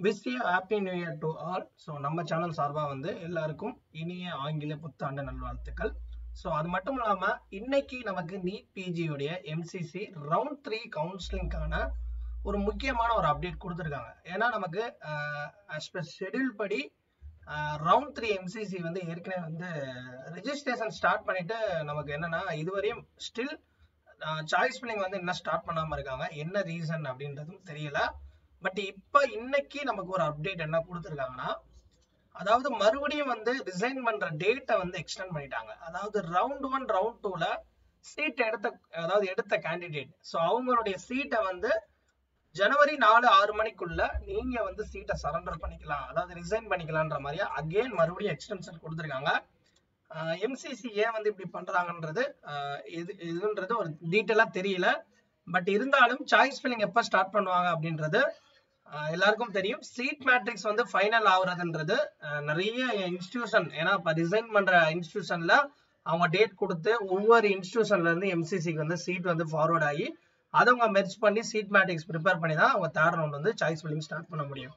Wish you happy new year to all. So நம்ம channel சார்பாக வந்து எல்லாருக்கும் இனிய ஆங்கில புத்தாண்டு நல்வாழ்த்துக்கள். ஸோ அது மட்டும் இல்லாமல் இன்னைக்கு நமக்கு நீட் பிஜியோடைய எம்சிசி ரவுண்ட் 3 கவுன்சிலிங்கான ஒரு முக்கியமான ஒரு அப்டேட் கொடுத்துருக்காங்க. ஏன்னா நமக்கு ஷெடியூல் படி ரவுண்ட் 3 எம்சிசி வந்து ஏற்கனவே வந்து ரெஜிஸ்ட்ரேஷன் ஸ்டார்ட் பண்ணிட்டு நமக்கு என்னன்னா இதுவரையும் ஸ்டில் சாய்ஸ் ஃபில்லிங் வந்து என்ன ஸ்டார்ட் பண்ணாமல் இருக்காங்க. என்ன ரீசன் அப்படின்றதும் தெரியல. பட் இப்போ இன்னைக்கு நமக்கு ஒரு அப்டேட் என்ன கொடுத்துருக்காங்கன்னா, அதாவது மறுபடியும் வந்து ரிசைன் பண்ற டேட்டை வந்து எக்ஸ்டெண்ட் பண்ணிட்டாங்க. அதாவது ரவுண்ட் 1 ரவுண்ட் 2ல சீட் எடுத்த கேண்டிடேட், ஸோ அவங்களுடைய சீட்டை வந்து ஜனவரி 4-6 மணிக்குள்ள நீங்க வந்து சீட்டை சரண்டர் பண்ணிக்கலாம், அதாவது ரிசைன் பண்ணிக்கலான்ற மாதிரியா அகெயின் மறுபடியும் எக்ஸ்டென்ஷன் கொடுத்துருக்காங்க. எம்சிசி ஏன் வந்து இப்படி பண்றாங்கன்றது இதுன்றது ஒரு டீட்டெயிலா தெரியல. பட் இருந்தாலும் சாய்ஸ் ஃபில்லிங் எப்போ ஸ்டார்ட் பண்ணுவாங்க அப்படின்றது எல்லாருக்கும் தெரியும். சீட் மேட்ரிக்ஸ் வந்து ஃபைனல் ஆகுறதுன்றது நிறைய இன்ஸ்டிடியூஷன், ஏன்னா இப்போ ரிசைன் பண்ற இன்ஸ்டிடியூஷன்ல அவங்க டேட் கொடுத்து ஒவ்வொரு இன்ஸ்டிடியூஷன்ல இருந்து எம்சிசிக்கு வந்து சீட் வந்து ஃபார்வர்ட் ஆகி அதை அவங்க மெர்ஜ் பண்ணி சீட் மேட்ரிக்ஸ் ப்ரிப்பேர் பண்ணி தான் அவங்க தேர்ட் ரவுண்ட் வந்து சாய்ஸ் ஃபில்லிங் ஸ்டார்ட் பண்ண முடியும்.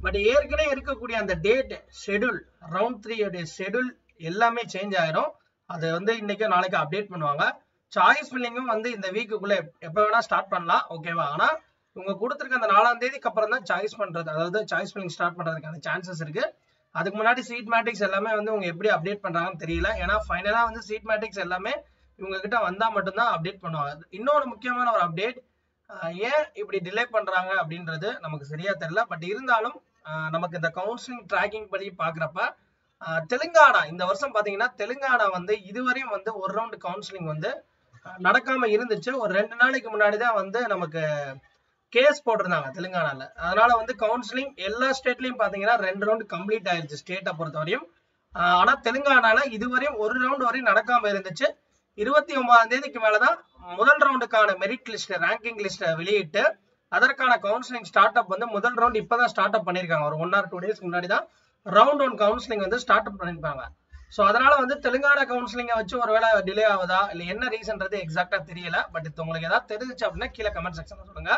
பட் ஏற்கனவே இருக்கக்கூடிய அந்த டேட் ஷெடியூல் ரவுண்ட் 3 ஷெடியூல் எல்லாமே சேஞ்ச் ஆயிரும். அது வந்து இன்னைக்கு நாளைக்கு அப்டேட் பண்ணுவாங்க. சாய்ஸ் ஃபில்லிங்கும் வந்து இந்த வீக்குக்குள்ள எப்போ வேணா ஸ்டார்ட் பண்ணலாம், ஓகேவா? ஆனா இவங்க கொடுத்துருக்க அந்த 4ஆம் தேதிக்கு அப்புறம் தான் சாய்ஸ் பண்றது, அதாவது சாய்ஸ் ஃபில்லிங் ஸ்டார்ட் பண்றதுக்கான சான்சஸ் இருக்கு. அதுக்கு முன்னாடி சீட் மேட்ரிக்ஸ் எல்லாமே வந்து இவங்க எப்படி அப்டேட் பண்றாங்கன்னு தெரியல. ஏன்னா ஃபைனலா வந்து சீட் மேட்ரிக்ஸ் எல்லாமே இவங்க கிட்ட வந்தா மட்டும்தான் அப்டேட் பண்ணுவாங்க. இன்னொரு முக்கியமான ஒரு அப்டேட், ஏன் இப்படி டிலே பண்றாங்க அப்படின்றது நமக்கு சரியா தெரியல. பட் இருந்தாலும் நமக்கு இந்த கவுன்சிலிங் ட்ராக்கிங் படி பாக்குறப்ப தெலுங்கானா இந்த வருஷம் பாத்தீங்கன்னா தெலுங்கானா வந்து இதுவரையும் வந்து ஒரு ரவுண்ட் கவுன்சிலிங் வந்து நடக்காம இருந்துச்சு. ஒரு 2 நாளைக்கு முன்னாடி தான் வந்து நமக்கு கேஸ் போட்டிருந்தாங்க தெலுங்கானால. அதனால வந்து கவுன்சிலிங் எல்லா ஸ்டேட்லயும் பாத்தீங்கன்னா 2 ரவுண்ட் கம்ப்ளீட் ஆயிருச்சு ஸ்டேட்டை பொறுத்தவரையும். ஆனா தெலுங்கானால இதுவரையும் ஒரு ரவுண்ட் வரையும் நடக்காம இருந்துச்சு. 29ஆம் தேதிக்கு மேலதான் முதல் ரவுண்டுக்கான மெரிட் லிஸ்ட் ரேங்கிங் லிஸ்ட் வெளியிட்டு அதற்கான கவுன்சிலிங் ஸ்டார்ட் அப் வந்து முதல் ரவுண்ட் இப்பதான் ஸ்டார்ட் அப் பண்ணிருக்காங்க. ஒரு 1 or 2 days முன்னாடி தான் ரவுண்ட் 1 கவுன்சிலிங் வந்து ஸ்டார்ட் அப் பண்ணிருப்பாங்க. ஸோ அதனால வந்து தெலுங்கானா கவுன்சிலிங்கை வச்சு ஒருவேளை டிலே ஆகுதா இல்லை என்ன ரீசன்றது எக்ஸாக்டா தெரியல. பட் இது உங்களுக்கு ஏதாவது தெரிஞ்சிச்சு அப்படின்னா கீழே கமெண்ட் செக்ஷன்ல சொல்லுங்க.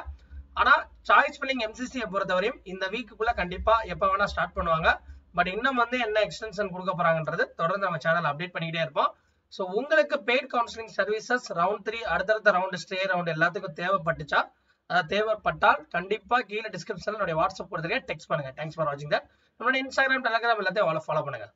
ஆனா சாய்ஸ் ஃபில்லிங் எம்சிசியை பொறுத்தவரையும் இந்த வீக்குக்குள்ள கண்டிப்பா எப்ப வேணா ஸ்டார்ட் பண்ணுவாங்க. பட் இன்னும் வந்து என்ன எக்ஸ்டென்ஷன் கொடுக்க போறாங்கன்றது தொடர்ந்து நம்ம சேனல் அப்டேட் பண்ணிக்கிட்டே இருப்போம். ஸோ உங்களுக்கு பெய்ட் கவுன்சிலிங் சர்வீசஸ் ரவுண்ட் 3 அடுத்தடுத்த ரவுண்ட் ஸ்டே ரவுண்ட் எல்லாத்துக்கும் தேவைப்பட்டால் கண்டிப்பா கீழே டிஸ்கிரிப்ஷன்ல என்னுடைய வாட்ஸ்அப் கொடுத்துருக்கேன், டெக்ஸ்ட் பண்ணுங்க. தேங்க்ஸ் ஃபார் வாட்சிங் தட். நம்மளோட இன்ஸ்டாகிராம் டெலிகிராம் எல்லாத்தையும் ஃபாலோ பண்ணுங்க.